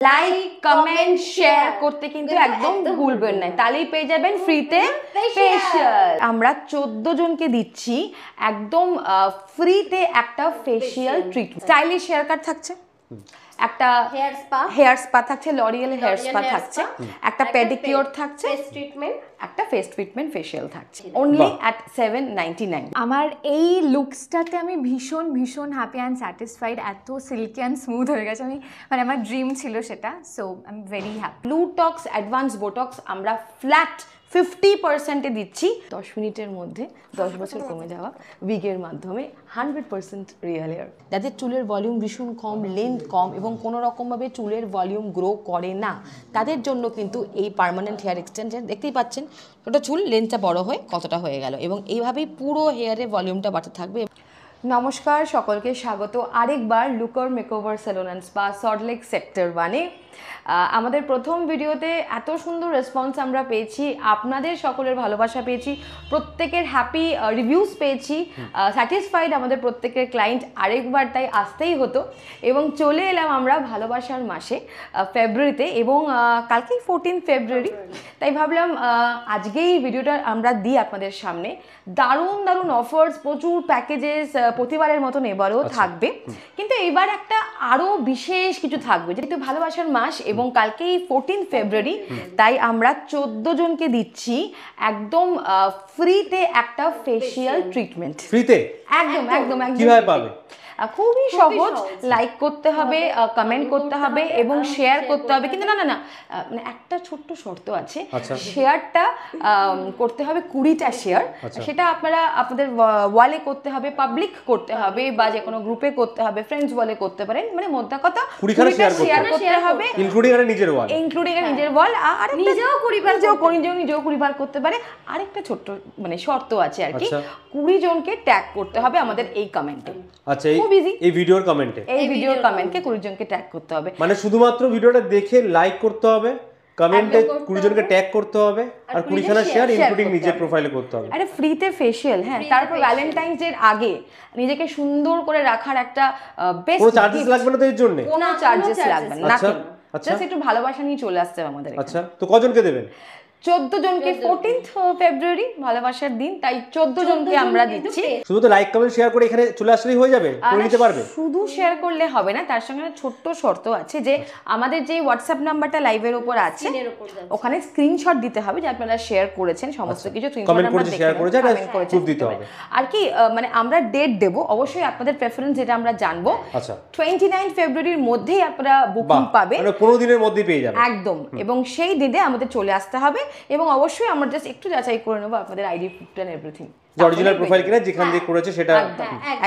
Like comment share করতে কিন্তু একদম ভুলবেন না, তাহলেই পেয়ে যাবেন ফ্রিতে ফেশিয়াল। আমরা 14 জনকে দিচ্ছি একদম ফ্রিতে একটা facial treatment. Stylish hair cut থাকছে, একটা হেয়ার স্পা থাকছে, লরিয়েল হেয়ার স্পা থাকছে, একটা পেডিকিউর থাকছে, একটা ফেস ট্রিটমেন্ট ফেশিয়াল থাকছে, অনলি অ্যাট 799। আমার এই লুকসটাতে আমি ভীষণ ভীষণ হ্যাপি অ্যান্ড স্যাটিসফাইড। এত সিল্কি অ্যান্ড স্মুথ হয়ে গেছে, আমি মানে আমার ড্রিম ছিল সেটা। So I am very happy. ব্লুটক্স অ্যাডভান্স বোটক্স আমরা ফ্ল্যাট 50%-এ দিচ্ছি। 10 মিনিটের মধ্যে 10 বছর কমে যাওয়া উইগের মাধ্যমে 100% রিয়েল হেয়ার। যাদের চুলের ভলিউম ভীষণ কম, লেন্থ কম এবং কোনো রকমভাবে চুলের ভলিউম গ্রো করে না, তাদের জন্য কিন্তু এই পার্মানেন্ট হেয়ার এক্সটেনশন দেখতেই পাচ্ছেন। ওটা চুল লেন্থটা বড় হয়ে কতটা হয়ে গেল এবং এইভাবেই পুরো হেয়ারে ভলিউমটা বাড়তে থাকবে। নমস্কার, সকলকে স্বাগত আরেকবার Looker makeover salon and spa, Salt Lake sector 1-এ। আমাদের প্রথম ভিডিওতে এত সুন্দর রেসপন্স আমরা পেয়েছি, আপনাদের সকলের ভালোবাসা পেয়েছি, প্রত্যেকের হ্যাপি রিভিউজ পেয়েছি, স্যাটিসফাইড আমাদের প্রত্যেকের ক্লায়েন্ট। আরেকবার তাই আসতেই হতো এবং চলে এলাম আমরা ভালোবাসার মাসে ফেব্রুয়ারিতে, এবং কালকেই 14 ফেব্রুয়ারি, তাই ভাবলাম আজকেই ভিডিওটা আমরা দিই আপনাদের সামনে। দারুণ দারুণ অফার্স, প্রচুর প্যাকেজেস প্রতিবারের মতন এবারও থাকবে, কিন্তু এবার একটা আরও বিশেষ কিছু থাকবে, যেহেতু ভালোবাসার মাস এবং কালকেই 14 ফেব্রুয়ারি, তাই আমরা 14 জনকে দিচ্ছি একদম ফ্রিতে একটা ফেশিয়াল ট্রিটমেন্ট। ফ্রিতে? একদম একদম একদম। কিভাবে পাবে? খুবই সহজ, লাইক করতে হবে, কমেন্ট করতে হবে এবং শেয়ার করতে হবে। কিন্তু না না না, মানে একটা ছোট্ট শর্ত আছে, শেয়ারটা করতে হবে 20টা শেয়ার। সেটা আপনারা আপনাদের ওয়ালে করতে হবে, পাবলিক করতে হবে, বা যে কোনো গ্রুপে করতে হবে, ফ্রেন্ডস ওয়ালে করতে পারেন। মানে মোদ্দা কথা 20টা শেয়ার করতে হবে, ইনক্লুডিং নিজের ওয়াল, নিজের ওয়াল, আর নিজেও কুড়িবার করতে পারে। আরেকটা ছোট্ট মানে শর্ত আছে আর কি, 20 জনকে ট্যাগ করতে হবে আমাদের এই কমেন্টে। আচ্ছা, এই ভিডিওর কমেন্টে, এই ভিডিওর কমেন্টকে 20 জনকে ট্যাগ করতে হবে। মানে শুধুমাত্র ভিডিওটা দেখে লাইক করতে হবে, কমেন্টে 20 জনকে ট্যাগ করতে হবে, আর 20খানা শেয়ার ইনক্লুডিং নিজের প্রোফাইলে করতে হবে। আরে ফ্রিতে ফেশিয়াল, হ্যাঁ। তারপর ভ্যালেন্টাইন্স ডে এর আগে নিজেকে সুন্দর করে রাখার একটা বেস্ট, কোনো চার্জেস লাগবে না তো এর জন্য? কোনো চার্জেস লাগবে না, নাথিং। জাস্ট একটু ভালোবাসা নিয়ে চলে আসতে হবে আমাদের। আচ্ছা, তো কজনকে দেবেন? 14 জনকে, 14 ফেব্রুয়ারি ভালোবাসার দিন, তাই 14 জনকে আমরা দিচ্ছি। শুধু তো লাইক কমেন্ট শেয়ার করে এখানে চলে আসলেই হয়ে যাবে, করে নিতে পারবে? শুধু শেয়ার করলে হবে না, তার সঙ্গে ছোট্ট শর্ত আছে যে আমাদের যে হোয়াটসঅ্যাপ নাম্বারটা লাইভের উপর আছে, ওখানে স্ক্রিনশট দিতে হবে যে আপনারা শেয়ার করেছেন সমস্ত কিছু, কমেন্ট করে শেয়ার করেছেন, প্রুফ দিতে হবে। আর কি মানে আমরা ডেট দেব, অবশ্যই আপনাদের প্রেফারেন্স যেটা আমরা জানবো। আচ্ছা, 29 ফেব্রুয়ারির মধ্যেই আপনারা বুকিং পাবেন, মানে 15 দিনের মধ্যেই পেয়ে যাবেন একদম। এবং সেই দিনে আমাদের চলে আসতে হবে, এবং অবশ্যই আমরা জাস্ট একটু যাচাই করে নেব আপনাদের ID proof and everything, original profile কিনা, যেখান থেকে করেছে সেটা।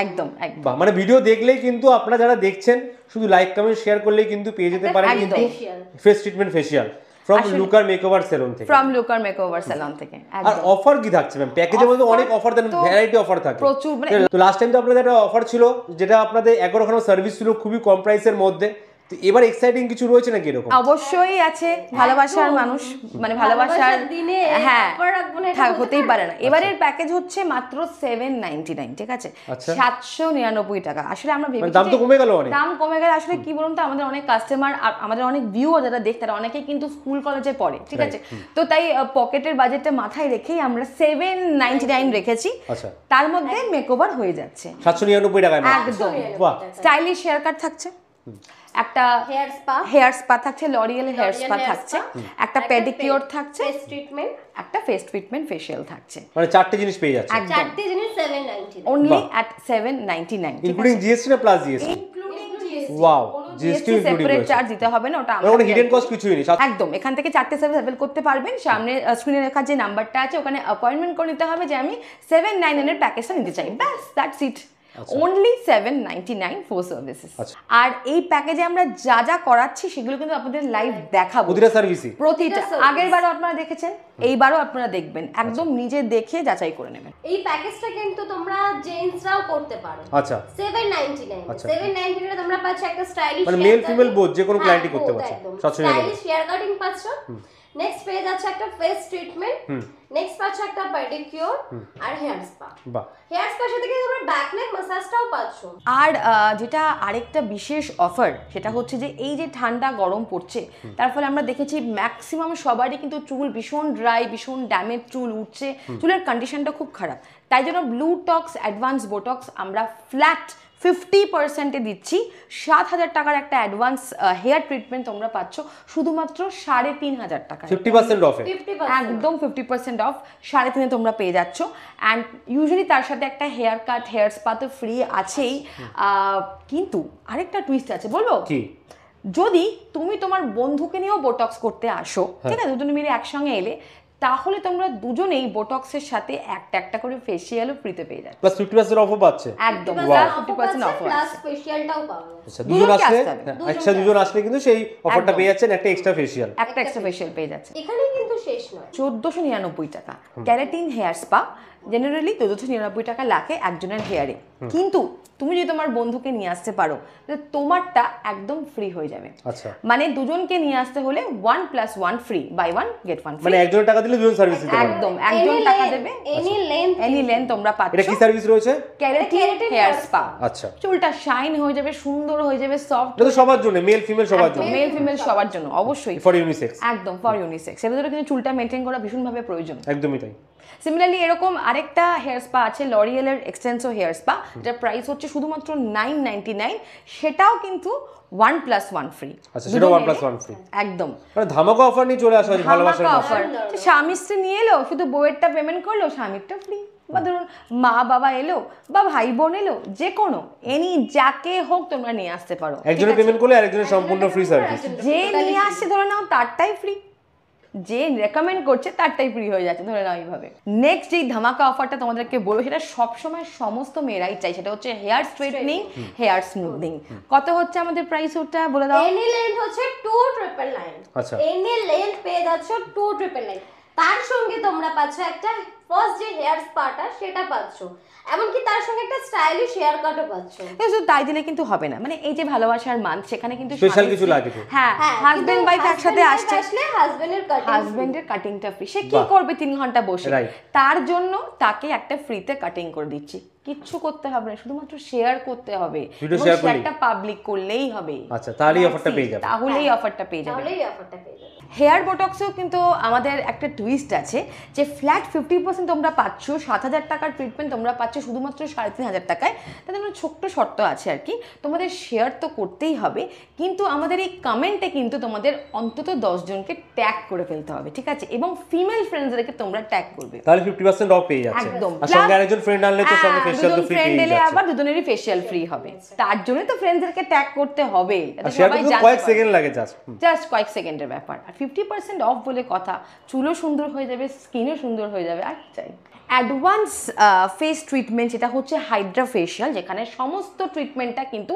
একদম একদম। মানে ভিডিও দেখলেই কিন্তু আপনারা যারা দেখছেন শুধু লাইক কমেন্ট শেয়ার করলেই কিন্তু পেয়ে যেতে পারেন কিন্তু face treatment facial from Looker makeover salon থেকে। আর অফার কি থাকছে ম্যাম? প্যাকেজের মধ্যে অনেক অফার দেন, ভ্যারাইটি অফার থাকে প্রচুর। তো লাস্ট টাইম তো আপনাদের একটা অফার ছিল, যেটা আপনাদের 11খানা সার্ভিস ছিল খুবই কম প্রাইসের মধ্যে। তো এবার এক্সাইটিং কিছু রয়েছে নাকি এরকম? অবশ্যই আছে, ভালোবাসার মানুষ মানে ভালোবাসার দিনে, হ্যাঁ হতেই পারে না। এবারের প্যাকেজ হচ্ছে মাত্র 799, ঠিক আছে, 799 টাকা। আসলে আমরা ভেবেছি দাম তো কমে গেল অনেক, দাম কমে গেল। আসলে কি বলুন তো, আমাদের অনেক কাস্টমার, আমাদের অনেক ভিউয়ার যারা দেখতে, তারা অনেকেই কিন্তু স্কুল কলেজে পড়ে, ঠিক আছে, তো তাই পকেটের বাজেটটা মাথায় রেখেই আমরা 799 রেখেছি। তার মধ্যে মেকওভার হয়ে যাচ্ছে 799 টাকায় একদম। স্টাইলিশ হেয়ার কাট থাকছে, একটা হেয়ার স্পা থাকছে, লরিয়েল হেয়ার স্পা থাকছে, একটা পেডিকিউর থাকছে, একটা ফেস ট্রিটমেন্ট ফেশিয়াল থাকছে। মানে 4টে জিনিস পেয়ে যাচ্ছে, 4টে জিনিস 799, অনলি অ্যাট 799, ইনক্লুডিং জিএসটি না plus GST? Wow, GST separate charge দিতে হবে না, ওটা আমরা হিডেন কস্ট কিছুই নেই একদম। এখান থেকে 4টে সার্ভিস অ্যাভেল করতে পারবেন। সামনে স্ক্রিনে লেখা যে নাম্বারটা আছে, ওখানে অ্যাপয়েন্টমেন্ট করে নিতে হবে যে আমি 799 এর প্যাকেজটা নিতে চাই, ব্যাস, that's it. only 799 for services. আর এই প্যাকেজে আমরা যা যা করাচ্ছি সেগুলো কিন্তু আপনাদের লাইভ দেখাবো, প্রতিটা সার্ভিসই, প্রতিটা। আগের বারও আপনারা দেখেছেন, এইবারও আপনারা দেখবেন, একদম নিজে দেখে যাচাই করে নেবেন। এই প্যাকেজটা কিন্তু তোমরা জেন্টসরাও করতে পারো। আচ্ছা, 799 এ তোমরা পাচ্ছ একটা স্টাইলিশ, মানে মেল ফিমেল বোথ যে কোনো ক্লায়েন্টই করতে পারছে। স্টাইলিশ হেয়ার কাটিং পাচ্ছ, নেক্সট পেয়ে যাচ্ছে একটা ফেস ট্রিটমেন্ট, নেক্সট পাচ্ছ একটা পেডিকিউর আর হেয়ার স্পা। বাহ, হেয়ার স্পার সাথে কিন্তু তোমরা ব্যাক নেক ম্যাসাজটাও পাচ্ছ। আর যেটা আরেকটা বিশেষ অফার সেটা হচ্ছে যে এই যে ঠান্ডা গরম পড়ছে তার ফলে আমরা দেখেছি ম্যাক্সিমাম সবারই কিন্তু চুল ভীষণ ড্রাই, ভীষণ ড্যামেজ চুল উঠছে, চুলের কন্ডিশনটা খুব খারাপ। তাই জন্য ব্লু টক্স অ্যাডভান্স বোটক্স আমরা ফ্ল্যাট 50%-এ দিচ্ছি। 7,000 টাকার একটা অ্যাডভান্স হেয়ার ট্রিটমেন্ট তোমরা পাচ্ছ শুধুমাত্র 3,500 টাকা, 50% অফে, 50%। একদম 50% অফ, 3,500 তোমরা পেয়ে যাচ্ছ। অ্যান্ড ইউজুয়ালি তার সাথে একটা হেয়ার কাট, হেয়ার স্পা তো ফ্রি আছেই, কিন্তু আরেকটা টুইস্ট আছে, বলবো কি? যদি তুমি তোমার বন্ধুকে নিয়েও বোটক্স করতে আসো, ঠিক আছে, দুজনে মিলে একসঙ্গে এলে, তাহলে তোমরা দুজনেই বোটক্সের সাথে একটা একটা করে ফেসিয়ালও ফ্রিতে পেয়ে যাচ্ছ। প্লাস 50% অফও পাচ্ছে। একদম 50% অফ প্লাস ফেশিয়ালটাও পাওয়া যাচ্ছে। আচ্ছা, দুজন দুজনকে আসলে, আসতে হবে। একসাথে দুজন আসলে কিন্তু সেই অফারটা একদম। পেয়ে যাচ্ছেন, একটা এক্সট্রা ফেশিয়াল। একটা এক্সট্রা ফেসিয়াল পেয়ে যাচ্ছে। এখানে কিন্তু শেষ নয়, 1499 টাকা ক্যারাটিন হেয়ার স্পা, জেনারেলি 1499 টাকা লাগে একজনের হেয়ারে, কিন্তু তুমি যদি তোমার বন্ধুকে নিয়ে আসতে পারো তাহলে তোমারটা একদম ফ্রি হয়ে যাবে। আচ্ছা, মানে দুজনকে নিয়ে আসতে হলে 1+1 ফ্রি, বাই 1 গেট 1 মানে একজনের টাকা দিলে দুজন সার্ভিস দিতে পারবে। একদম, একজন টাকা দেবে, এনি লেন্থ তোমরা এটা পাচ্ছ। কি সার্ভিস রয়েছে? ক্যারাটিন হেয়ার স্পা, আচ্ছা, চুলটা শাইন হয়ে যাবে, সুন্দর হয়ে যাবে, সফট, এটা তো সবার জন্য, মেল ফিমেল সবার জন্য, মেল ফিমেল সবার জন্য, অবশ্যই ফর ইউনিসেক্স, একদম ফর ইউনিসেক্স। এর ভিতরে কিন্তু চুলটা মেনটেন করা ভীষণভাবে প্রয়োজন। একদমই তাই। সিমিলারলি এরকম আরেকটা হেয়ার স্পা আছে, লরিয়েলের এক্সটেন্সো হেয়ার স্পা, যার প্রাইস হচ্ছে শুধুমাত্র 999, সেটাও কিন্তু 1+1 ফ্রি। আচ্ছা, সেটা 1+1 ফ্রি, একদম মানে ধামাকা অফার নিয়ে চলে আসা হয়েছে ভালোবাসার মাসে। অফার। স্বামী স্ত্রী নিয়ে এলো, শুধু বউয়েরটা পেমেন্ট করলো, স্বামীরটা ফ্রি, বা ধরুন মা বাবা এলো বা ভাই বোন এলো, যে কোনো এনি যাকে হোক তোমরা নিয়ে আসতে পারো। একজনের পেমেন্ট করলে আরেকজনের সম্পূর্ণ ফ্রি সার্ভিস। যে নিয়ে আসছে ধরে নাও তারটাই ফ্রি, যে রেকমেন্ড করছে তারটাই ফ্রি হয়ে যাচ্ছে, ধরে নাও এইভাবে। নেক্সট যেই ধামাকা অফারটা তোমাদেরকে বলবো, সেটা সবসময় সমস্ত মেয়েরাই চাই, সেটা হচ্ছে হেয়ার স্ট্রেটনিং, হেয়ার স্মুথনিং। কত হচ্ছে আমাদের প্রাইস, ওটা বলে দাও। এনি লেন্থ হচ্ছে 2999। আচ্ছা, এনি লেন্থ পেয়ে যাচ্ছ 2999, তার সঙ্গে তোমরা পাচ্ছ একটা ফার্স্ট যে হেয়ার স্পাটা সেটা পাচ্ছ, এমনকি তার সঙ্গে একটা স্টাইলিশ হেয়ার কাটও পাচ্ছ। শুধু তাই দিলে কিন্তু হবে না, মানে এই যে ভালোবাসার মান্থ, সেখানে কিন্তু স্পেশাল কিছু লাগে তো। হ্যাঁ, হাজবেন্ড ওয়াইফ একসাথে আসছে, হাজবেন্ডের কাটিং, হাজবেন্ডের কাটিংটা ফ্রি, সে কি করবে 3 ঘন্টা বসে, Right. তার জন্য তাকে একটা ফ্রিতে কাটিং করে দিচ্ছি, কিচ্ছু করতে হবে না, শুধুমাত্র শেয়ার করতে হবে, Video share করলেই। শেয়ারটা পাবলিক করলেই হবে। আচ্ছা, তাহলেই অফারটা পেয়ে যাবে। তাহলেই অফারটা পেয়ে যাবে। তাহলেই অফারটা পেয়ে যাবে। হেয়ার বোটক্সেও কিন্তু আমাদের একটা টুইস্ট আছে, যে ফ্ল্যাট 50% তোমরা পাচ্ছ, 7,000 টাকার ট্রিটমেন্ট তোমরা পাচ্ছ শুধুমাত্র 3,500 টাকায়। তাতে আমার ছোট্ট শর্ত আছে আর কি, তোমাদের শেয়ার তো করতেই হবে, কিন্তু আমাদের এই কমেন্টে কিন্তু তোমাদের অন্তত 10 জনকে ট্যাগ করে ফেলতে হবে, ঠিক আছে, এবং ফিমেল ফ্রেন্ডসদেরকে তোমরা ট্যাগ করবে, তাহলে 50% অফ পেয়ে যাচ্ছে। একদম। আর সঙ্গে আরেকজন ফ্রেন্ড আনলে তো সঙ্গে ফেশিয়াল তো ফ্রি ফ্রেন্ড পেয়ে এলে যাচ্ছে। আবার দুজনেরই ফেশিয়াল ফ্রি হবে, তার জন্য তো ফ্রেন্ডসদেরকে ট্যাগ করতে হবে, আর শেয়ার করতে কয়েক সেকেন্ড লাগে জাস্ট। জাস্ট কয়েক সেকেন্ডের ব্যাপার। আর 50% অফ বলে কথা, চুলও সুন্দর হয়ে যাবে, স্কিনও সুন্দর হয়ে যাবে, আর কি চাই। অ্যাডভান্স ফেস ট্রিটমেন্ট, যেটা হচ্ছে হাইড্রা ফেশিয়াল, যেখানে সমস্ত ট্রিটমেন্টটা কিন্তু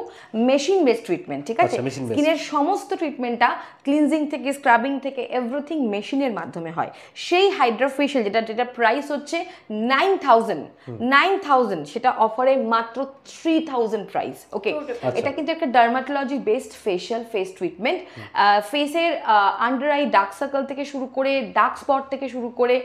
মেশিন বেস ট্রিটমেন্ট, ঠিক আছে, আচ্ছা, machine based। স্কিনের সমস্ত ট্রিটমেন্টটা ক্লিনজিং থেকে স্ক্রাবিং থেকে এভরিথিং মেশিনের মাধ্যমে হয়। সেই হাইড্রা ফেশিয়াল যেটা প্রাইস হচ্ছে 9,000, সেটা অফারে মাত্র 3,000 প্রাইস। ওকে, এটা কিন্তু একটা dermatology based facial face treatment. ফেসের আন্ডার আই ডার্ক সার্কেল থেকে শুরু করে, ডার্ক স্পট থেকে শুরু করে,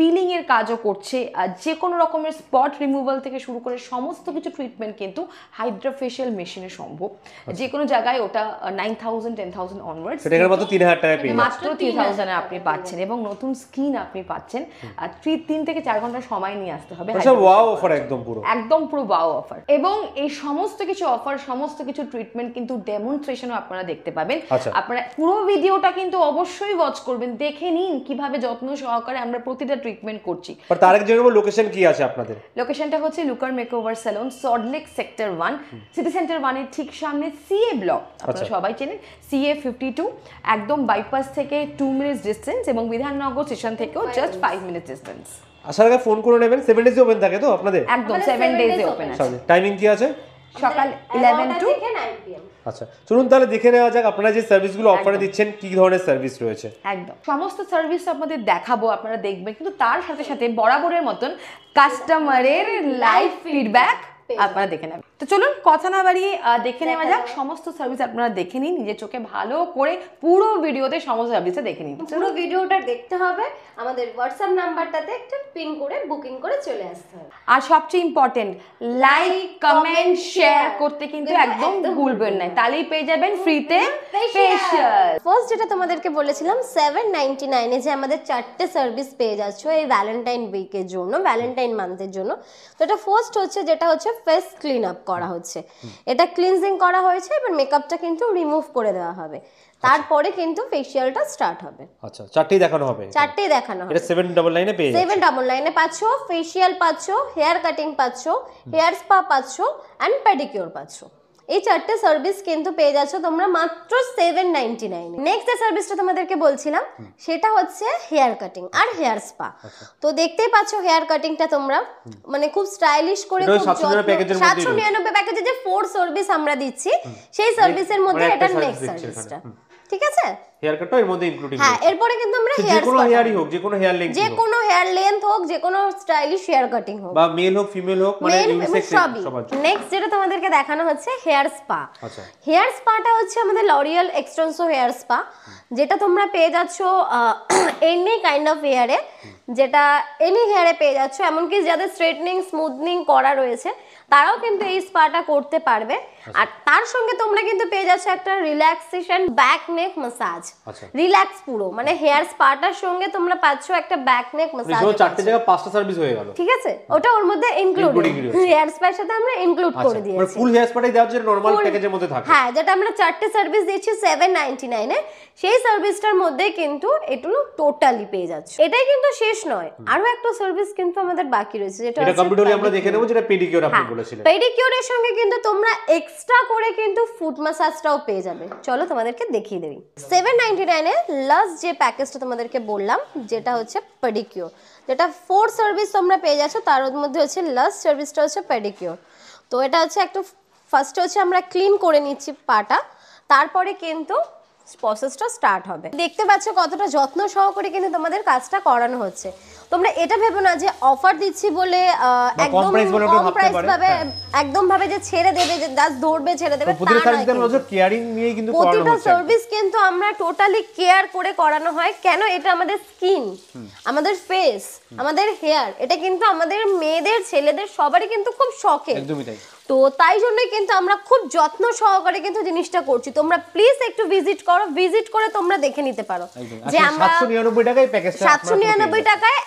পিলিং এর কাজও করছে, যে কোনো রকমের স্পট রিমুভাল থেকে শুরু করে সমস্ত কিছু ট্রিটমেন্ট কিন্তু হাইড্রা ফেশিয়াল মেশিনে সম্ভব। যে কোনো জায়গায় ওটা 9,000, 10,000 অনওয়ার্ডস, সেটা এর মাত্র 3,000 টাকায় পেয়ে যাচ্ছে। মাত্র 3,000 আপনি পাচ্ছেন, এবং নতুন স্কিন আপনি পাচ্ছেন। 3 থেকে 4 ঘন্টা সময় নিয়ে আসতে হবে। আচ্ছা, ওয়াও অফার একদম পুরো, একদম পুরো ওয়াও অফার। এবং এই সমস্ত কিছু অফার, সমস্ত কিছু ট্রিটমেন্ট কিন্তু ডেমনস্ট্রেশনও আপনারা দেখতে পাবেন। আচ্ছা। আপনারা পুরো ভিডিওটা কিন্তু অবশ্যই ওয়াচ করবেন, দেখে নিন কিভাবে যত্ন সহকারে আমরা প্রতিটা ট্রিটমেন্ট করছি। আর তার আগে জেনে নেব লোকেশন কি আছে আপনাদের। লোকেশনটা হচ্ছে Looker makeover salon, Salt Lake sector 1, city centre 1 এর ঠিক সামনে, সিএ ব্লক, আপনারা সবাই চেনেন, CA 52, একদম বাইপাস থেকে 2 মিনিটস ডিস্টেন্স, এবং বিধাননগর স্টেশন থেকেও জাস্ট 5 মিনিটস ডিস্টেন্স। আসার আগে ফোন করে নেবেন, 7 ডেজ ওপেন থাকে তো আপনাদের? একদম 7 ডেজে ওপেন আছে। টাইমিং কি আছে? সকাল 11 to 9 PM। আচ্ছা, চলুন তাহলে দেখে নেওয়া যাক আপনারা যে সার্ভিসগুলো অফারে দিচ্ছেন কি ধরনের সার্ভিস রয়েছে। একদম সমস্ত সার্ভিস আপনাদের দেখাবো, আপনারা দেখবেন, কিন্তু তার সাথে সাথে বরাবরের মতন কাস্টমারের লাইভ ফিডব্যাক আপনারা দেখে নেবেন। তো চলুন কথা না বাড়িয়ে দেখে নেওয়া যাক সমস্ত সার্ভিস। আপনারা দেখে নিন নিজের চোখে ভালো করে, পুরো ভিডিওতে সমস্ত সার্ভিসটা দেখে নিন। পুরো ভিডিওটা দেখতে হবে, আমাদের হোয়াটসঅ্যাপ নাম্বারটাতে একটা পিন করে বুকিং করে চলে আসতে হবে। আর সবচেয়ে ইম্পর্টেন্ট লাইক কমেন্ট শেয়ার করতে কিন্তু একদম ভুলবেন না, তাহলেই পেয়ে যাবেন ফ্রিতে ফেশিয়াল। ফার্স্ট যেটা তোমাদেরকে বলেছিলাম 799 এ যে আমাদের 4টে সার্ভিস পেয়ে যাচ্ছ এই ভ্যালেন্টাইন উইকের জন্য, ভ্যালেন্টাইন মান্থের জন্য। তো এটা ফার্স্ট হচ্ছে যেটা হচ্ছে ফেস ক্লিন আপ করা হচ্ছে, এটা ক্লিনজিং করা হয়েছে, এবার মেকআপটা কিন্তু রিমুভ করে দেওয়া হবে, তারপরে কিন্তু ফেশিয়ালটা স্টার্ট হবে। আচ্ছা, চারটেই দেখানো হবে? চারটেই দেখানো হবে। এটা 799 এ পেয়ে যাচ্ছে। 799 এ পাচ্ছ, ফেশিয়াল পাচ্ছ, হেয়ার কাটিং পাচ্ছ, হেয়ার স্পা পাচ্ছ এন্ড পেডিকিউর পাচ্ছ। এই 4টে সার্ভিস কিন্তু পেয়ে যাচ্ছ তোমরা মাত্র 799 এ। নেক্সট যে সার্ভিসটা তোমাদেরকে বলছিলাম সেটা হচ্ছে হেয়ার কাটিং আর হেয়ার স্পা। তো দেখতেই পাচ্ছ হেয়ার কাটিংটা তোমরা মানে খুব স্টাইলিশ করে, খুব 799 প্যাকেজে যে 4 সার্ভিস আমরা দিচ্ছি সেই সার্ভিসের মধ্যে এটা নেক্সট সার্ভিসটা, ঠিক আছে? হেয়ার কাটটা এর মধ্যে ইনক্লুডিং। হ্যাঁ, এরপরে কিন্তু আমরা হেয়ার যে কোনো হেয়ারই হোক, যে কোনো হেয়ার লেন্থ, যে কোনো হেয়ার লেন্থ হোক, যে কোনো স্টাইলিশ হেয়ার কাটিং হোক, বা মেল হোক ফিমেল হোক, মানে ইউনিসেক্স সবার। নেক্সট যেটা তোমাদেরকে দেখানো হচ্ছে হেয়ার স্পা। আচ্ছা, হেয়ার স্পাটা হচ্ছে আমাদের লরিয়াল এক্সটেনসো হেয়ার স্পা, যেটা তোমরা পেয়ে যাচ্ছ এনি কাইন্ড অফ হেয়ারে, যেটা এনি হেয়ারে পেয়ে যাচ্ছ, এমনকি যাদের স্ট্রেটনিং স্মুথনিং করা রয়েছে তারাও কিন্তু এই স্পাটা করতে পারবে। আর তার সঙ্গে তোমরা কিন্তু পেয়ে যাচ্ছ একটা relaxation back neck massage, relax পুরো, মানে হেয়ার স্পাটার সঙ্গে তোমরা পাচ্ছ একটা ব্যাক নেক ম্যাসাজ। মানে চারটে জায়গা 5টা সার্ভিস হয়ে গেল, ঠিক আছে? ওটা ওর মধ্যে ইনক্লুডিং, হেয়ার স্পার সাথে আমরা ইনক্লুড করে দিয়েছি। মানে ফুল হেয়ার স্পাটাই দেওয়া হচ্ছে নরমাল প্যাকেজের মধ্যে থাকে। হ্যাঁ, যেটা আমরা 4টে সার্ভিস দিচ্ছি 799 এ, সেই সার্ভিসটার মধ্যে কিন্তু এটুকু টোটালি পেয়ে যাচ্ছে। এটাই কিন্তু শেষ নয়, আরো একটা সার্ভিস কিন্তু আমাদের বাকি রয়েছে, যেটা এটা কমপ্লিট হলে আমরা দেখে নেব, যেটা পেডিকিউর আপনি বলেছিলেন। পেডিকিউরের সঙ্গে কিন্তু তোমরা এক্সট্রা করে কিন্তু ফুট ম্যাসাজটাও পেয়ে যাবে। চলো তোমাদেরকে দেখিয়ে দেই। 799 এ লাস্ট যে প্যাকেজটা তোমাদেরকে বললাম যেটা হচ্ছে পেডিকিউর, যেটা 4 সার্ভিস তোমরা পেয়ে যাচ্ছ, তার মধ্যে হচ্ছে লাস্ট সার্ভিসটা হচ্ছে পেডিকিউর। তো এটা হচ্ছে একটু ফার্স্টে হচ্ছে আমরা ক্লিন করে নিচ্ছি পাটা, তারপরে কিন্তু প্রসেসটা স্টার্ট হবে। দেখতে পাচ্ছ কতটা যত্ন সহকারে কিন্তু তোমাদের কাজটা করানো হচ্ছে। তোমরা এটা ভেবো না যে অফার দিচ্ছি বলে একদম কম প্রাইস পাবে, একদম ভাবে যে ছেড়ে দেবে, যে জাস্ট দৌড়বে ছেড়ে দেবে, প্রতিটা সার্ভিসের মধ্যে কেয়ারিং নিয়ে কিন্তু করানো হচ্ছে। প্রতিটা সার্ভিস কিন্তু আমরা টোটালি কেয়ার করে করানো হয়। কেন? এটা আমাদের স্কিন, আমাদের ফেস, আমাদের হেয়ার, এটা কিন্তু আমাদের মেয়েদের ছেলেদের সবারই কিন্তু খুব শখের। একদমই তাই। তো তাই জন্যই কিন্তু আমরা খুব যত্ন সহকারে কিন্তু জিনিসটা করছি। তোমরা প্লিজ একটু ভিজিট করো, ভিজিট করে তোমরা দেখে নিতে পারো যে আমরা 799 টাকায় প্যাকেজটা 799 টাকায়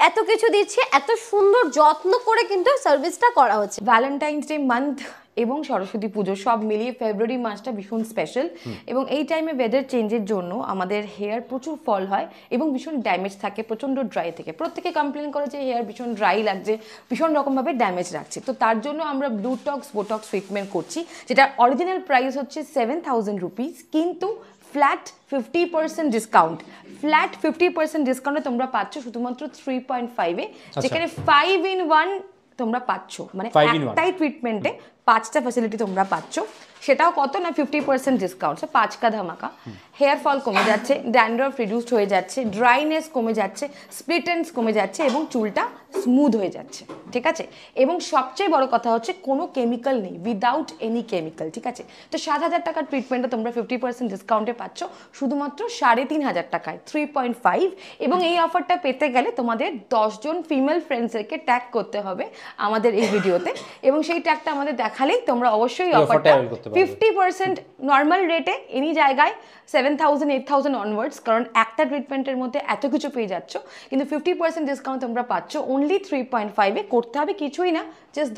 এত কিছু দিচ্ছি, এত সুন্দর যত্ন করে কিন্তু সার্ভিসটা করা হচ্ছে। ভ্যালেন্টাইন্স ডে মান্থ এবং সরস্বতী পুজো সব মিলিয়ে ফেব্রুয়ারি মাসটা ভীষণ স্পেশাল, এবং এই টাইমে ওয়েদার চেঞ্জের জন্য আমাদের হেয়ার প্রচুর ফল হয় এবং ভীষণ ড্যামেজ থাকে, প্রচণ্ড ড্রাই থেকে। প্রত্যেকে কমপ্লেন করে যে হেয়ার ভীষণ ড্রাই লাগছে, ভীষণ রকমভাবে ড্যামেজ রাখছে। তো তার জন্য আমরা ব্লুটক্স বোটক্স ট্রিটমেন্ট করছি, যেটা অরিজিনাল প্রাইস হচ্ছে 7000 রুপিস, কিন্তু ফ্ল্যাট 50% ডিসকাউন্ট। ফ্ল্যাট 50% ডিসকাউন্টে তোমরা পাচ্ছ শুধুমাত্র 3.5 এ, যেখানে 5 in 1 তোমরা পাচ্ছ, মানে একটাই ট্রিটমেন্টে 5টা ফ্যাসিলিটি তোমরা পাচ্ছ। সেটাও কত না 50% ডিসকাউন্ট, 5 কা ধামাকা। হেয়ার ফল কমে যাচ্ছে, ড্যান্ড্রফ রিডিউসড হয়ে যাচ্ছে, ড্রাইনেস কমে যাচ্ছে, স্প্লিট এন্ডস কমে যাচ্ছে এবং চুলটা স্মুথ হয়ে যাচ্ছে, ঠিক আছে? এবং সবচেয়ে বড় কথা হচ্ছে কোনো কেমিক্যাল নেই, উইদাউট এনি কেমিক্যাল, ঠিক আছে? তো 7000 টাকার ট্রিটমেন্টটা তোমরা 50% ডিসকাউন্টে পাচ্ছ শুধুমাত্র 3500 টাকায়, 3.5। এবং এই অফারটা পেতে গেলে তোমাদের 10 জন ফিমেল ফ্রেন্ডসদেরকে ট্যাগ করতে হবে আমাদের এই ভিডিওতে, এবং সেই ট্যাগটা আমাদের দেখালেই তোমরা অবশ্যই অফারটা 50% নর্মাল রেটে এনি জায়গায় 7000 8000 অনওয়ার্ডস, কারণ একটা ট্রিটমেন্টের মধ্যে এত কিছু পেয়ে যাচ্ছ, কিন্তু 50% ডিসকাউন্ট তোমরা পাচ্ছ অনলি 3.5 এ। করতে হবে কিছুই না, জাস্ট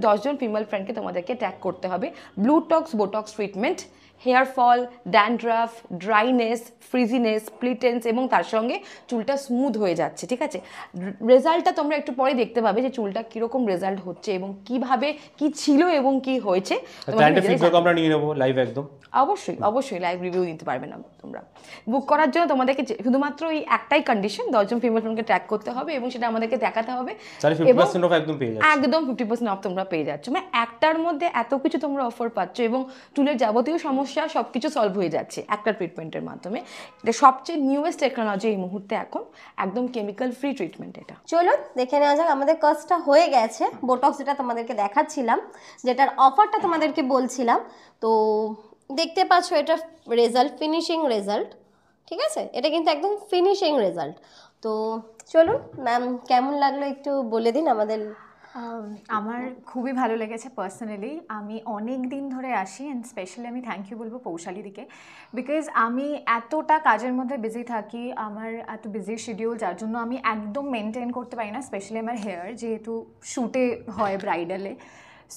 10 জন ফিমেল ফ্রেন্ডকে তোমাদেরকে ট্যাগ করতে হবে। ব্লুটক্স botox treatment, hair fall, dandruff, dryness, frizziness, split ends এবং তার সঙ্গে চুলটা স্মুথ হয়ে যাচ্ছে, ঠিক আছে? রেজাল্টটা তোমরা একটু পরে দেখতে পাবে যে চুলটা কীরকম রেজাল্ট হচ্ছে এবং কিভাবে কি ছিল এবং কি হয়েছে। আমরা নিয়ে নেবো লাইভ একদম, অবশ্যই লাইভ রিভিউ দিতে পারবে না তোমরা। বুক করার জন্য তোমাদেরকে শুধুমাত্র এই একটাই কন্ডিশন, 10 জন ফিমেল ফ্রেন্ডকে ট্র্যাক করতে হবে এবং সেটা আমাদেরকে দেখাতে হবে। 50% অফ একদম পেয়ে যাচ্ছ, একদম 50% অফ তোমরা পেয়ে যাচ্ছ। মানে একটার মধ্যে এত কিছু তোমরা অফার পাচ্ছ এবং চুলের যাবতীয় সমস্যা সমস্যা সব কিছু সলভ হয়ে যাচ্ছে একটা ট্রিটমেন্টের মাধ্যমে। এটা সবচেয়ে নিউয়েস্ট টেকনোলজি এই মুহূর্তে এখন, একদম কেমিক্যাল ফ্রি ট্রিটমেন্ট এটা। চলো দেখে নেওয়া যাক। আমাদের কাজটা হয়ে গেছে, বোটক্স যেটা তোমাদেরকে দেখাচ্ছিলাম, যেটার অফারটা তোমাদেরকে বলছিলাম, তো দেখতে পাচ্ছ এটা রেজাল্ট, ফিনিশিং রেজাল্ট, ঠিক আছে? এটা কিন্তু একদম ফিনিশিং রেজাল্ট। তো চলুন ম্যাম, কেমন লাগলো একটু বলে দিন আমাদের। আমার খুবই ভালো লেগেছে পার্সোনালি। আমি অনেক দিন ধরে আসি, অ্যান্ড স্পেশালি আমি থ্যাংক ইউ বলবো পৌশালিদিকে, বিকজ আমি এতটা কাজের মধ্যে বিজি থাকি, আমার এত বিজি শিডিউল, যার জন্য আমি একদম মেনটেন করতে পারি না, স্পেশালি আমার হেয়ার, যেহেতু শ্যুটে হয় ব্রাইডালে।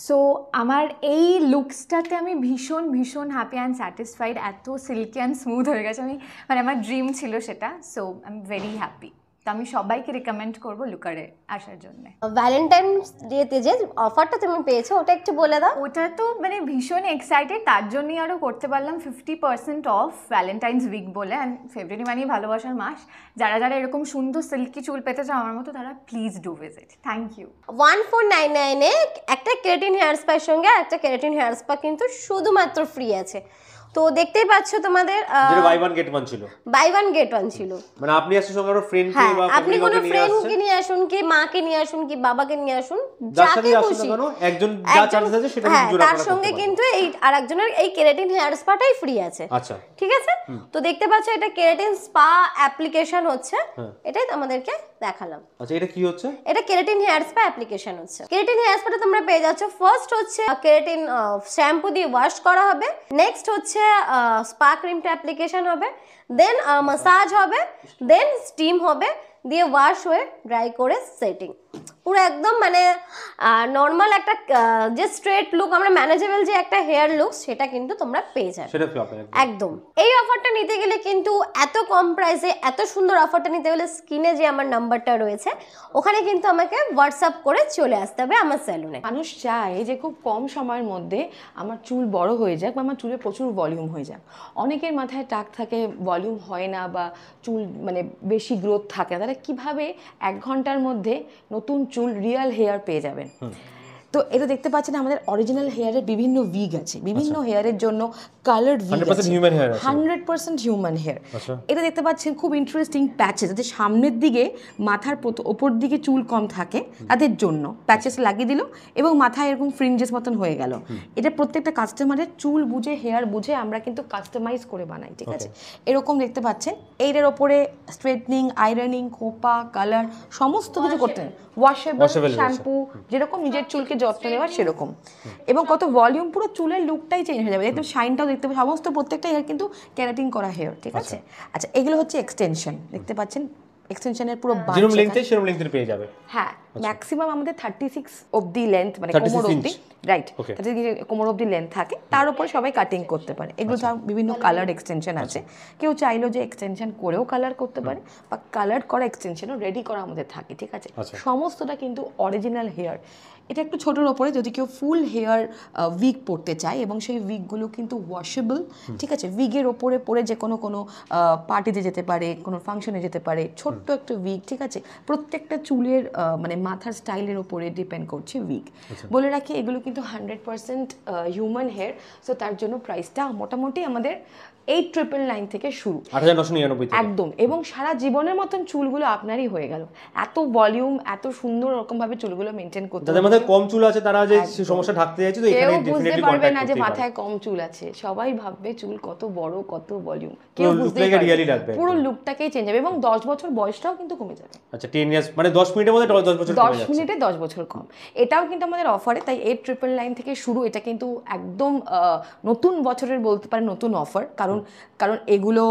সো আমার এই লুকসটাতে আমি ভীষণ ভীষণ হ্যাপি অ্যান্ড স্যাটিসফাইড। এত সিল্কি অ্যান্ড স্মুথ হয়ে গেছে, আমি মানে আমার ড্রিম ছিল সেটা। So I am very happy. তো আমি সবাইকে রিকমেন্ড করবো লুকারে আসার জন্যে। ভ্যালেন্টাইন্স ডেতে যে অফারটা তুমি পেয়েছো ওটা একটু বলে দাও। ওটা তো মানে ভীষণ এক্সাইটেড, তার জন্যই আরও করতে পারলাম 50% অফ ভ্যালেন্টাইন্স উইক বলে। অ্যান্ড ফেব্রুয়ারি মানেই ভালোবাসার মাস। যারা যারা এরকম সুন্দর সিল্কি চুল পেতে চাও আমার মতো, তারা please do visit. Thank you. 1499 এ একটা কেরাটিন হেয়ার স্পার সঙ্গে একটা কেরাটিন হেয়ার স্পা কিন্তু শুধুমাত্র ফ্রি আছে। তো দেখতেই পাচ্ছ তোমাদের যেটা বাই ওয়ান গেট ওয়ান ছিল, বাই ওয়ান গেট ওয়ান ছিল। মানে আপনি আসুন সঙ্গে আরো ফ্রেন্ডকে হ্যাঁ, বা আপনি কোনো ফ্যামিলি ফ্রেন্ডকে নিয়ে আসুন, কি মাকে নিয়ে আসুন, কি বাবাকে নিয়ে আসুন, যার সাথে যাকে আসুন খুশি, না কেন একজন যা চার্জ আছে সেটা হ্যাঁ, জোড়া তার করা সঙ্গে করতে কিন্তু এই আরেকজনের এই কেরাটিন হেয়ার স্পাটাই ফ্রি আছে। আচ্ছা, ঠিক আছে? তো দেখতে পাচ্ছ এটা কেরাটিন স্পা অ্যাপ্লিকেশন হচ্ছে, এটাই তোমাদেরকে দেখালাম। আচ্ছা এটা কি হচ্ছে? এটা কেরাটিন হেয়ার স্পা অ্যাপ্লিকেশন হচ্ছে। কেরাটিন হেয়ার স্পাটা তোমরা পেয়ে যাচ্ছ। ফার্স্ট হচ্ছে কেরাটিন শ্যাম্পু দিয়ে ওয়াশ করা হবে, নেক্সট হচ্ছে স্পা ক্রিমটা অ্যাপ্লিকেশন হবে, দেন মাসাজ হবে, দেন স্টিম হবে, দিয়ে ওয়াশ হয়ে ড্রাই করে সেটিং। পুরো একদম মানে নর্মাল একটা যে স্ট্রেট লুক, আমরা ম্যানেজেবল যে একটা হেয়ার লুক, সেটা কিন্তু তোমরা পেয়ে যাবে সেটা কি আপনার একদম। এই অফারটা নিতে গেলে কিন্তু এত কম প্রাইসে এত সুন্দর অফারটা নিতে গেলে স্ক্রিনে যে আমার নাম্বারটা রয়েছে ওখানে কিন্তু আমাকে হোয়াটসঅ্যাপ করে চলে আসতে হবে আমার স্যালুনে। মানুষ চায় যে খুব কম সময়ের মধ্যে আমার চুল বড় হয়ে যাক বা আমার চুলে প্রচুর ভলিউম হয়ে যাক। অনেকের মাথায় টাক থাকে, ভলিউম হয় না বা চুল মানে বেশি গ্রোথ থাকে, তাহলে কিভাবে 1 ঘন্টার মধ্যে নতুন চুল রিয়েল হেয়ার পেয়ে যাবেন। তো এটা দেখতে পাচ্ছেন আমাদের অরিজিনাল হেয়ারের বিভিন্ন উইগ আছে, বিভিন্ন হেয়ারের জন্য কালার্ড উইগ আছে, 100% হিউম্যান হেয়ার আছে, 100% হিউম্যান হেয়ার। এটা দেখতে পাচ্ছেন খুব ইন্টারেস্টিং প্যাচেস, যাতে সামনের দিকে মাথার ওপর দিকে চুল কম থাকে তাদের জন্য প্যাচেস লাগিয়ে দিল এবং মাথায় এরকম ফ্রিঞ্জেস মতন হয়ে গেল। এটা প্রত্যেকটা কাস্টমারের চুল বুঝে, হেয়ার বুঝে আমরা কিন্তু কাস্টমাইজ করে বানাই, ঠিক আছে? এরকম দেখতে পাচ্ছেন। এইটার ওপরে স্ট্রেটনিং, আয়রনিং, খোপা, কালার সমস্ত কিছু করতে, ওয়াশেবল শ্যাম্পু, যেরকম নিজের চুলকে যত্ন নেওয়া সেরকম, এবং কত ভলিউম, পুরো চুলের লুকটাই চেঞ্জ হয়ে যাবে, একদম শাইনটাও দেখতে পাবে। সমস্ত প্রত্যেকটা হেয়ার কিন্তু ক্যারাটিন করা হেয়ার, ঠিক আছে? আচ্ছা, এগুলো হচ্ছে এক্সটেনশন, দেখতে পাচ্ছেন এক্সটেনশনের পুরো যেরকম লেন্থে সেরকম লেন্থের পেয়ে যাবে। হ্যাঁ, ম্যাক্সিমাম আমাদের 36 অবধি লেন্থ, মানে কোমর অবধি, রাইট, কোমর অবধি লেন্থ থাকে, তার উপর সবাই কাটিং করতে পারে। এগুলো ছাড়া বিভিন্ন কালার এক্সটেনশন আছে, কেউ চাইলো যে এক্সটেনশন করেও কালার করতে পারে বা কালার করা এক্সটেনশনও রেডি করা আমাদের থাকে, ঠিক আছে? সমস্তটা কিন্তু অরিজিনাল হেয়ার। এটা একটু ছোটোর ওপরে, যদি কেউ ফুল হেয়ার উইগ পরতে চায়, এবং সেই উইগগুলো কিন্তু ওয়াশেবল, ঠিক আছে? উইগের ওপরে পরে যে কোনো পার্টিতে যেতে পারে, কোনো ফাংশনে যেতে পারে, ছোট্ট একটা উইগ, ঠিক আছে? প্রত্যেকটা চুলের মানে মাথার স্টাইলের ওপরে ডিপেন্ড করছে উইগ। বলে রাখি এগুলো কিন্তু 100% হিউম্যান হেয়ার, সো তার জন্য প্রাইসটা মোটামুটি আমাদের 8,999 থেকে শুরু, 8,999 থেকে একদম। এবং সারা জীবনের মতন চুলগুলো আপনারই হয়ে গেল। এত ভলিউম, এত সুন্দর রকম ভাবে চুলগুলো মেনটেন করতে, যাদের মাথায় কম চুল আছে তারা যে সমস্যা ঢাকতে যাচ্ছে, তো এখানে বুঝতে পারবে না যে মাথায় কম চুল আছে, সবাই ভাববে চুল কত বড়, কত ভলিউম, কেউ বুঝতে পারবে না, পুরো লুকটাকেই চেঞ্জ হবে। এবং 10 বছর বয়সটাও কিন্তু কমে যাবে। আচ্ছা, 10 ইয়ার্স মানে 10 মিনিটের মধ্যে 10 বছর কমে যাচ্ছে, 10 মিনিটে 10 বছর কম। এটাও কিন্তু আমাদের অফারে, তাই 8,999 থেকে শুরু। এটা কিন্তু একদম নতুন বছরের বলতে পারে নতুন অফার, কারণ এগুলো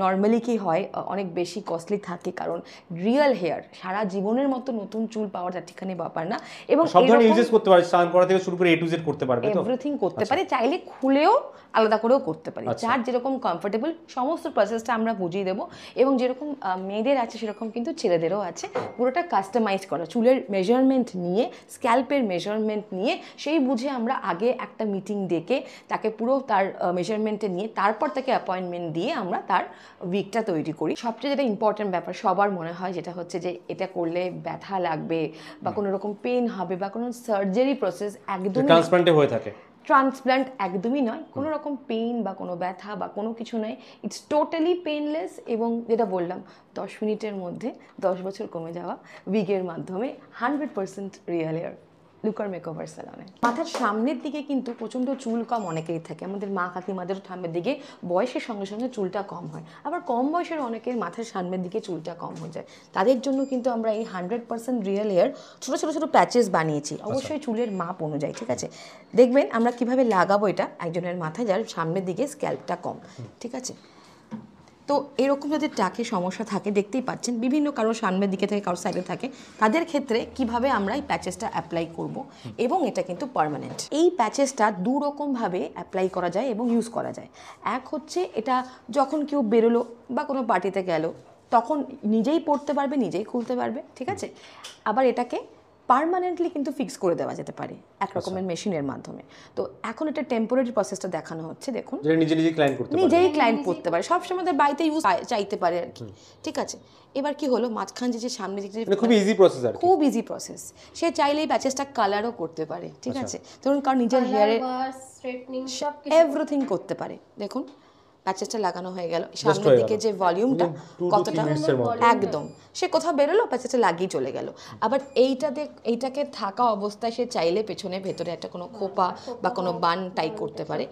নর্মালি কি হয়, অনেক বেশি কস্টলি থাকে, কারণ রিয়েল হেয়ার সারা জীবনের মতো নতুন চুল পাওয়ার ঠিকানি ব্যাপার না। এবং সব ধরনের ইউজেস করতে পারে, স্নান করা থেকে শুরু করে A to Z করতে পারবে, তো এভরিথিং করতে পারে, চাইলে খুলেও আলাদা করেও করতে পারি, যার যেরকম কমফোর্টেবল সমস্ত প্রসেসটা আমরা বুঝিয়ে দেবো। এবং যেরকম মেয়েদের আছে সেরকম কিন্তু ছেলেদেরও আছে, পুরোটা কাস্টমাইজ করা, চুলের মেজারমেন্ট নিয়ে, স্ক্যাল্পের মেজারমেন্ট নিয়ে, সেই বুঝে আমরা আগে একটা মিটিং ডেকে তাকে পুরো তার মেজারমেন্টে নিয়ে তারপর তাকে অ্যাপয়েন্টমেন্ট দিয়ে আমরা তার উইকটা তৈরি করি। সবচেয়ে যেটা ইম্পর্টেন্ট ব্যাপার সবার মনে হয় যেটা হচ্ছে যে এটা করলে ব্যথা লাগবে বা কোনো রকম পেন হবে বা কোনো সার্জারি প্রসেস একদমই ট্রান্সপ্লান্টে হয়ে থাকে, ট্রান্সপ্ল্যান্ট একদমই নয়, কোনো রকম পেইন বা কোনো ব্যথা বা কোনো কিছু নয়, ইটস টোটালি পেইনলেস। এবং যেটা বললাম 10 মিনিটের মধ্যে 10 বছর কমে যাওয়া উইগের মাধ্যমে 100% রিয়েল হেয়ার লুকার মেকওভার স্যালনে। মাথার সামনের দিকে কিন্তু প্রচণ্ড চুল কম অনেকেরই থাকে, আমাদের মা কাকিমাদেরও সামনের দিকে বয়সের সঙ্গে সঙ্গে চুলটা কম হয়, আবার কম বয়সের অনেকের মাথার সামনের দিকে চুলটা কম হয়ে যায়। তাদের জন্য কিন্তু আমরা এই 100% রিয়েল হেয়ার ছোটো ছোটো ছোটো প্যাচেস বানিয়েছি, অবশ্যই চুলের মাপ অনুযায়ী, ঠিক আছে? দেখবেন আমরা কিভাবে লাগাবো এটা একজনের মাথায় যার সামনের দিকে স্ক্যাল্পটা কম, ঠিক আছে? তো এরকম যাদের টাকে সমস্যা থাকে, দেখতেই পাচ্ছেন বিভিন্ন কারোর সামনের দিকে থেকে কারোর সাইডে থাকে, তাদের ক্ষেত্রে কিভাবে আমরা এই প্যাচেসটা অ্যাপ্লাই করব। এবং এটা কিন্তু পার্মানেন্ট। এই প্যাচেসটা দু রকমভাবে অ্যাপ্লাই করা যায় এবং ইউজ করা যায়। এক হচ্ছে এটা যখন কেউ বেরোলো বা কোনো পার্টিতে গেল তখন নিজেই পড়তে পারবে, নিজেই খুলতে পারবে, ঠিক আছে? আবার এটাকে পার্মানেন্টলি কিন্তু ফিক্স করে দেওয়া যেতে পারে এক রকমের মেশিনের মাধ্যমে। তো এখন এটা টেম্পোরারি প্রসেসটা দেখানো হচ্ছে, দেখুন নিজেই ক্লায়েন্ট করতে পারে, নিজেই ক্লায়েন্ট করতে পারে, সবসময় আমাদের বাড়িতে ইউজ চাইতে পারে আর কি, ঠিক আছে? এবার কি হলো, মাঝখান যে সামনে দিকে খুব ইজি প্রসেস, আর খুব ইজি প্রসেস, সে চাইলেই প্যাচেসটা কালারও করতে পারে, ঠিক আছে? ধরুন কারণ নিজের হেয়ারে এভরিথিং করতে পারে। দেখুন প্যাচেসটা লাগানো হয়ে গেল, সামনের দিকে যে ভলিউমটা কতটা, একদম সে কোথাও বেরোলো প্যাচেসটা লাগিয়ে চলে গেল। আবার এইটাকে থাকা অবস্থায় সে চাইলে পেছনে ভেতরে একটা কোনো খোপা বা কোনো বান টাই করতে পারে,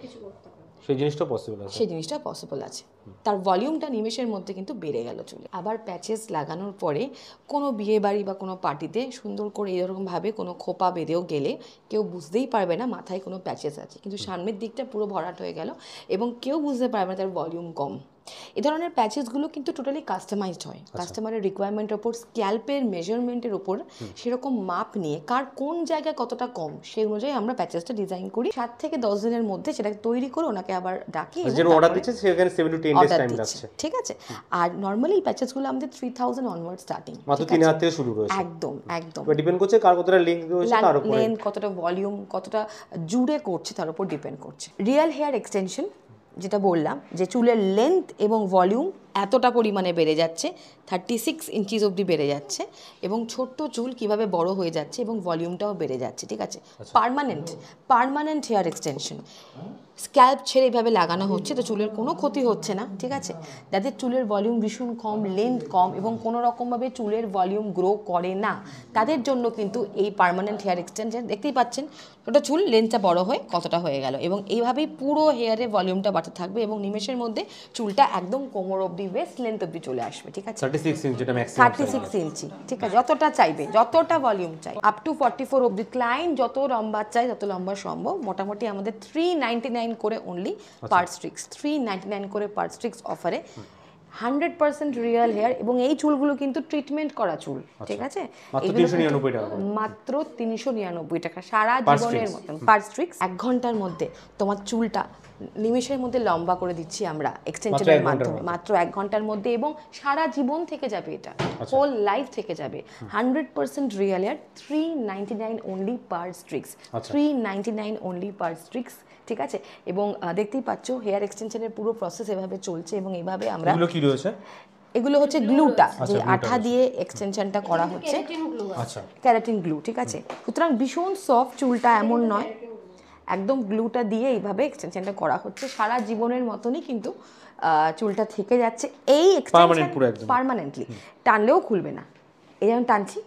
সেই জিনিসটা পসিবল আছে, সেই জিনিসটা পসিবল আছে। তার ভলিউমটা নিমেষের মধ্যে কিন্তু বেড়ে গেল চুলে। আবার প্যাচেস লাগানোর পরে কোনো বিয়ে বাড়ি বা কোনো পার্টিতে সুন্দর করে এরকমভাবে কোনো খোপা বেঁধেও গেলে কেউ বুঝতেই পারবে না মাথায় কোনো প্যাচেস আছে, কিন্তু সামনের দিকটা পুরো ভরাট হয়ে গেল এবং কেউ বুঝতে পারবে না তার ভলিউম কম। এ ধরনের প্যাচেসগুলো কিন্তু টোটালি কাস্টমাইজড হয়, কাস্টমারের রিকোয়ারমেন্টের ওপর, স্ক্যাল্পের মেজারমেন্টের ওপর সেরকম মাপ নিয়ে কার কোন জায়গায় কতটা কম সেই অনুযায়ী আমরা প্যাচেসটা ডিজাইন করি। 7 থেকে 10 দিনের মধ্যে সেটাকে তৈরি করে ওনাকে আবার ডাকি, অর্ডার দিচ্ছে সেখানে 7 to 10 ডেজ টাইম লাগছে, ঠিক আছে? আর নরমালি এই প্যাচেসগুলো আমাদের 3000 অনওয়ার্ড স্টার্টিং, মাত্র 3000 থেকে শুরু রয়েছে। একদম একদম ডিপেন্ড করছে কার কতটা লেন্থ রয়েছে, তার উপরে লেন্থ কতটা, ভলিউম কতটা জুড়ে করছে তার উপর ডিপেন্ড করছে। রিয়েল হেয়ার এক্সটেনশন যেটা বললাম যে চুলের লেন্থ এবং ভলিউম এতটা পরিমাণে বেড়ে যাচ্ছে, 36 ইঞ্চিস অবধি বেড়ে যাচ্ছে, এবং ছোট্ট চুল কিভাবে বড় হয়ে যাচ্ছে এবং ভলিউমটাও বেড়ে যাচ্ছে, ঠিক আছে? পার্মানেন্ট হেয়ার এক্সটেনশন, স্ক্যাল্প ছেড়ে এইভাবে লাগানো হচ্ছে, তো চুলের কোনো ক্ষতি হচ্ছে না, ঠিক আছে? যাদের চুলের ভলিউম ভীষণ কম, লেন্থ কম এবং কোনো রকমভাবে চুলের ভলিউম গ্রো করে না, তাদের জন্য কিন্তু এই পার্মানেন্ট হেয়ার এক্সটেনশন, দেখতেই পাচ্ছেন ওটা চুল লেন্থটা বড় হয়ে কতটা হয়ে গেল, এবং এইভাবেই পুরো হেয়ারে ভলিউমটা বাড়তে থাকবে এবং নিমেষের মধ্যে চুলটা একদম কোমর অবধি, ওয়েস্ট লেন্থ অবধি চলে আসবে, ঠিক আছে? 36 ইঞ্চি, যেটা ম্যাক্সিমাম 36 ইঞ্চি, ঠিক আছে? যতটা চাইবে, যতটা ভলিউম চাই, আপ টু 44 অবধি। ক্লায়েন্ট যত লম্বা চাই তত লম্বা সম্ভব। মোটামুটি আমাদের 399 করে অনলি পার স্ট্রিক্স, 399 করে পার স্ট্রিক্স অফারে 100% রিয়েল হেয়ার। এবং এই চুলগুলো কিন্তু ট্রিটমেন্ট করা চুল, ঠিক আছে? মাত্র 399 টাকা সারা জীবনের মতন পার স্ট্রিক্স। 1 ঘন্টার মধ্যে তোমার চুলটা নিমেষের মধ্যে লম্বা করে দিচ্ছি আমরা এক্সটেনশনের মাধ্যমে, মাত্র 1 ঘন্টার মধ্যে, এবং সারা জীবন থেকে যাবে, এটা হোল লাইফ থেকে যাবে। 100% real hair, 399 only per streaks, 399 only per streaks, ঠিক আছে? এবং দেখতেই পাচ্ছ হেয়ার এক্সটেনশনের পুরো প্রসেস এভাবে চলছে, এবং এইভাবে আমরা, এগুলো কি রয়েছে? এগুলো হচ্ছে গ্লুটা, যে আঠা দিয়ে এক্সটেনশনটা করা হচ্ছে, আচ্ছা, ক্যারাটিন গ্লু, ঠিক আছে? সুতরাং ভীষণ সফট চুলটা, এমন নয়, একদম গ্লুটা দিয়ে এইভাবে এক্সটেনশনটা করা হচ্ছে, সারা জীবনের মতনই কিন্তু চুলটা থেকে যাচ্ছে। এই এক্সটেনশন পার্মানেন্টলি টানলেও খুলবে না, এই যেমন টানছি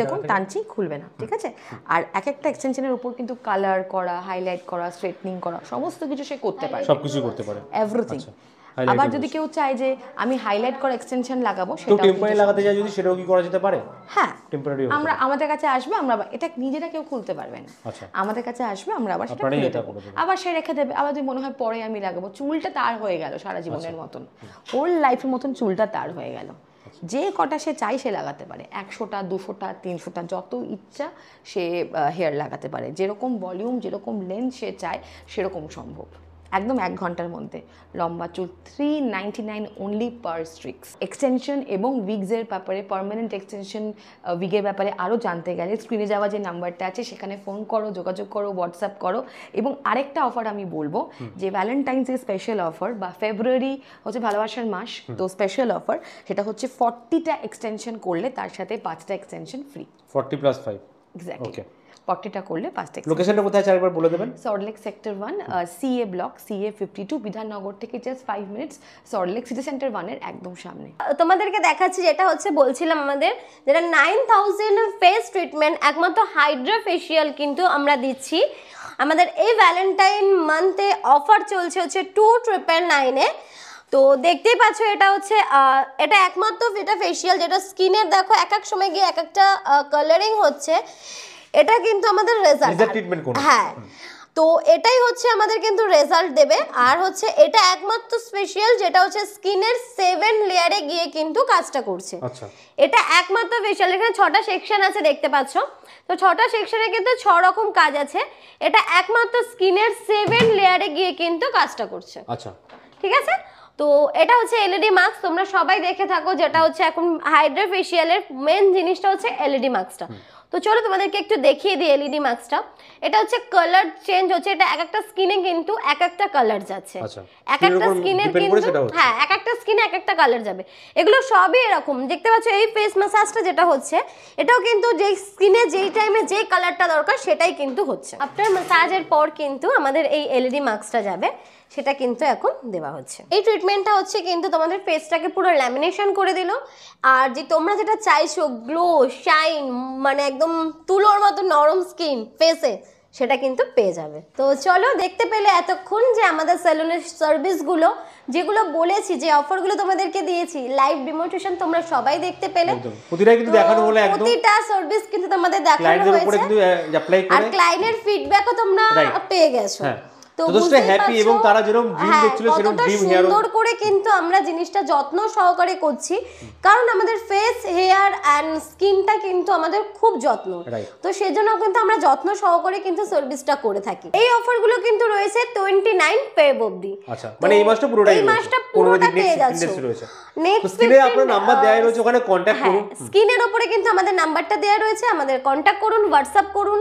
দেখুন, টানছি খুলবে না, ঠিক আছে? আর এক একটা এক্সটেনশনের উপর কিন্তু কালার করা, হাইলাইট করা, স্ট্রেটনিং করা, সমস্ত কিছু সে করতে পারে, সবকিছু করতে পারে, এভরিথিং। আবার যদি কেউ চায় যে আমি হাইলাইট করা এক্সটেনশন লাগাবো, সেটা টেম্পোরারি লাগাতে যায় যদি, সেটাও কি করা যেতে পারে? হ্যাঁ, টেম্পোরারি আমরা, আমাদের কাছে আসবে, আমরা এটা নিজেরা কেউ খুলতে পারবে না, আমাদের কাছে আসবে, আমরা আবার সেটা খুলে দেবো, আবার সে রেখে দেবে। আবার যদি মনে হয় পরে আমি লাগাবো, চুলটা তার হয়ে গেল সারা জীবনের মতন, হোল লাইফের মতন চুলটা তার হয়ে গেল। যে কটা সে চাই সে লাগাতে পারে, 100টা 200টা 300টা যত ইচ্ছা সে হেয়ার লাগাতে পারে, যেরকম ভলিউম যেরকম লেন্থ সে চায় সেরকম সম্ভব, একদম 1 ঘন্টার মধ্যে লম্বা চুল। 399 অনলি পার স্ট্রিক্স। এক্সটেনশন এবং উইগসের ব্যাপারে, পার্মানেন্ট এক্সটেনশন উইগের ব্যাপারে আরও জানতে গেলে স্ক্রিনে যাওয়া যে নাম্বারটা আছে সেখানে ফোন করো, যোগাযোগ করো, হোয়াটসঅ্যাপ করো। এবং আরেকটা অফার আমি বলবো, যে ভ্যালেন্টাইন্স ডে স্পেশাল অফার, বা ফেব্রুয়ারি হচ্ছে ভালোবাসার মাস, তো স্পেশাল অফার সেটা হচ্ছে 40টা এক্সটেনশন করলে তার সাথে 5টা এক্সটেনশন ফ্রি, 40 + 5, এক্স্যাক্টলি। পট্টিটা করলে 5 লোকেশনটা কোথায় আছে আরেকবার বলে দেবেন? Salt Lake sector 1 CA block CA 52 Bidhannagar থেকে just 5 minutes Salt Lake city centre 1 এর একদম সামনে। তোমাদেরকে দেখাচ্ছি যেটা হচ্ছে বলছিলাম আমাদের যেটা 9000 ফেস ট্রিটমেন্ট একমাত্র হাইড্রা ফেশিয়াল কিন্তু আমরা দিচ্ছি আমাদের এই ভ্যালেন্টাইন মান্থে। অফার চলছে হচ্ছে 2999 এ। তো দেখতেই পাচ্ছ এটা হচ্ছে এটা একমাত্র এটা ফেশিয়াল যেটা স্কিনের দেখো এক এক সময় গিয়ে এক একটা কালারিং হচ্ছে, এটা কিন্তু আমাদের রেজাল্ট ট্রিটমেন্ট করুন। হ্যাঁ, তো এটাই হচ্ছে আমাদের কিন্তু রেজাল্ট দেবে। আর হচ্ছে এটা একমাত্র স্পেশাল যেটা হচ্ছে স্কিনের 7 লেয়ারে গিয়ে কিন্তু কাজটা করছে। আচ্ছা, এটা একমাত্র ফেশিয়াল, এখানে 6টা সেকশন আছে দেখতে পাচ্ছ। তো 6টা সেকশনে কিন্তু 6 রকম কাজ আছে। এটা একমাত্র স্কিনের 7 লেয়ারে গিয়ে কিন্তু কাজটা করছে। আচ্ছা, ঠিক আছে। তো এটা হচ্ছে এলইডি মাস্ক, তোমরা সবাই দেখে থাকো যেটা হচ্ছে এখন হাইড্রা ফেশিয়ালের মেন জিনিসটা হচ্ছে এলইডি মাস্কটা। তো চলো তোমাদেরকে একটু দেখিয়ে দিই এলইডি মাস্কটা। এটা হচ্ছে কালার চেঞ্জ হচ্ছে, এটা এক একটা স্কিনে কিন্তু এক একটা কালার যাচ্ছে। এক একটা স্কিনের কিন্তু হ্যাঁ এক একটা স্কিনে এক একটা কালার যাবে। এগুলো সবই এরকম দেখতে পাচ্ছ। এই ফেস ম্যাসাজটা যেটা হচ্ছে এটাও কিন্তু যেই স্কিনে যেই টাইমে যেই কালারটা দরকার সেটাই কিন্তু হচ্ছে। আফটার ম্যাসাজের পর কিন্তু আমাদের এই এলইডি মাস্কটা যাবে, সেটা কিন্তু এখন দেওয়া হচ্ছে। এই ট্রিটমেন্টটা হচ্ছে কিন্তু তোমাদের ফেসটাকে পুরো ল্যামিনেশন করে দিল। আর যে তোমরা যেটা চাইছো গ্লো শাইন মানে একদম তুলোর মতো নরম স্কিন ফেসে, সেটা কিন্তু পেয়ে যাবে। তো চলো দেখতে পেলে এতক্ষণ যে আমাদের সেলুনের সার্ভিসগুলো যেগুলো বলেছি, যে অফারগুলো তোমাদেরকে দিয়েছি, লাইভ ডেমোনস্ট্রেশন তোমরা সবাই দেখতে পেলে। প্রতিটা কিন্তু দেখানো হলো, একদম প্রতিটা সার্ভিস কিন্তু তোমাদের দেখানো হয়েছে। আর ক্লায়েন্টের ফিডব্যাকও তোমরা পেয়ে গেছো। তো বুঝতেই হ্যাপি এবং তারা যেরকম ড্রিম দেখছিল সেরকম ড্রিম হেয়ার সুন্দর করে কিন্তু আমরা জিনিসটা যত্ন সহকারে করছি, কারণ আমাদের ফেস হেয়ার এন্ড স্কিনটা কিন্তু আমাদের খুব যত্ন। তো সেজন্য কিন্তু আমরা যত্ন সহকারে কিন্তু সার্ভিসটা করে থাকি। এই অফারগুলো কিন্তু রয়েছে 29 ফেব অবধি। আচ্ছা, মানে এই মাসটা পুরোটাই এই মাসটা পুরোটা পেয়ে যাচ্ছে। নেক্সট স্ক্রিনে আপনার নাম্বার দেওয়া রয়েছে, ওখানে কন্টাক্ট করুন। স্ক্রিনের উপরে কিন্তু আমাদের নাম্বারটা দেওয়া রয়েছে, আমাদের কন্টাক্ট করুন, হোয়াটসঅ্যাপ করুন।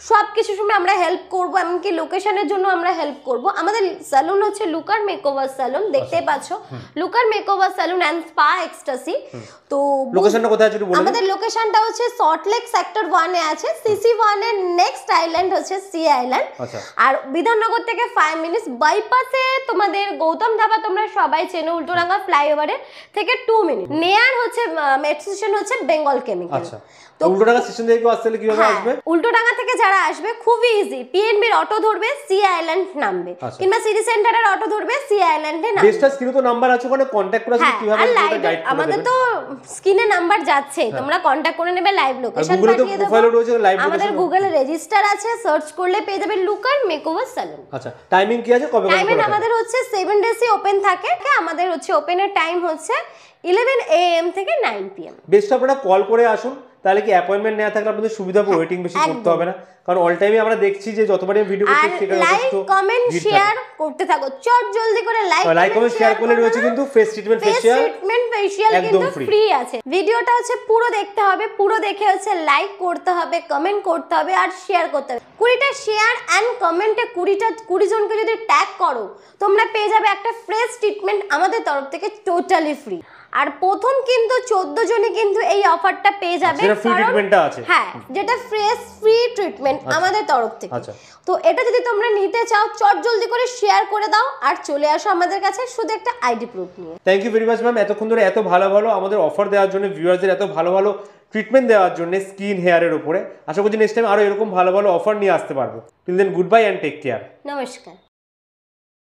সবকিছু সময় আমরা হেল্প করব, এমনকি লোকেশনের জন্য আমরা হেল্প করব। আমাদের স্যালুন হচ্ছে লুকার মেকওভার স্যালুন, দেখতেই পাচ্ছ লুকার মেকওভার স্যালুন এন্ড স্পা এক্সটাসি। তো লোকেশনটা কোথায় আছে একটু বলুন। আমাদের লোকেশনটা হচ্ছে সল্টলেক সেক্টর 1 এ আছে। CC1 এর নেক্সট আইল্যান্ড হচ্ছে সি আইল্যান্ড। আর বিধাননগর থেকে 5 মিনিটস বাইপাসে তোমাদের গৌতম ধাবা তোমরা সবাই চেনো, উল্টোডাঙ্গা ফ্লাইওভারে থেকে 2 মিনিট। নেয়ার হচ্ছে মেট্রো স্টেশন হচ্ছে বেঙ্গল কেমিক্যাল। তো উল্টোডাঙ্গা স্টেশন থেকে আসলে কিভাবে আসবে? উল্টোডাঙ্গা থেকে যারা আসবে খুবই ইজি, পিএনবির অটো ধরবে, সি আইল্যান্ড নামবে, কিংবা সিটি সেন্টারের অটো ধরবে, সি আইল্যান্ডে নামবে। বেস্টটা স্ক্রিনে তো নাম্বার আছে, ওখানে কন্টাক্ট করে আসলে কিভাবে গাইড করে দেবেন। আমাদের তো স্ক্রিনে নাম্বার যাচ্ছে, তোমরা কন্টাক্ট করে নেবে, লাইভ লোকেশন পাঠিয়ে দেব। আমাদের গুগলে রেজিস্টার আছে, সার্চ করলে পেয়ে যাবে লুকার মেকওভার স্যালুন। আচ্ছা, টাইমিং কি আছে, কবে টাইমিং আমাদের হচ্ছে 7 ডেজই ওপেন থাকে। আমাদের হচ্ছে ওপেনের টাইম হচ্ছে 11 AM থেকে 9 PM। বেস্ট আপনারা কল করে আসুন, তাহলে কি অ্যাপয়েন্টমেন্ট নেওয়া থাকলে আপনাদের সুবিধা হবে, ওয়েটিং বেশি করতে হবে না। কারণ অল টাইমে আমরা দেখছি যে যতবারই ভিডিও করছি সেখানে লাইক কমেন্ট শেয়ার করতে থাকো, চট জলদি করে লাইক কমেন্ট শেয়ার করলে রয়েছে কিন্তু ফেস ট্রিটমেন্ট ফেশিয়াল কিন্তু ফ্রি আছে। ভিডিওটা হচ্ছে পুরো দেখতে হবে, পুরো দেখে হচ্ছে লাইক করতে হবে, কমেন্ট করতে হবে আর শেয়ার করতে হবে। 20টা শেয়ার এন্ড কমেন্টে 20 জনকে যদি ট্যাগ করো, তোমরা পেয়ে যাবে একটা ফ্রেশ ট্রিটমেন্ট আমাদের তরফ থেকে টোটালি ফ্রি। আর প্রথম কিন্তু 14 জনে কিন্তু এই অফারটা পেয়ে যাবে, যেটা ফ্রি ট্রিটমেন্টটা আছে। হ্যাঁ, যেটা ফ্রেশ ফ্রি ট্রিটমেন্ট আমাদের তরফ থেকে। তো এটা যদি তোমরা নিতে চাও, চট জলদি করে শেয়ার করে দাও আর চলে আসো আমাদের কাছে শুধু একটা আইডি প্রুফ নিয়ে। Thank you very much ma'am, এতক্ষণ ধরে এত ভালো ভালো আমাদের অফার দেওয়ার জন্য, ভিউয়ারদের এত ভালো ভালো ট্রিটমেন্ট দেওয়ার জন্য স্কিন হেয়ারের উপরে। আশা করছি নেক্সট টাইম আরো এরকম ভালো ভালো অফার নিয়ে আসতে পারবো। Till then good bye and take care. নমস্কার।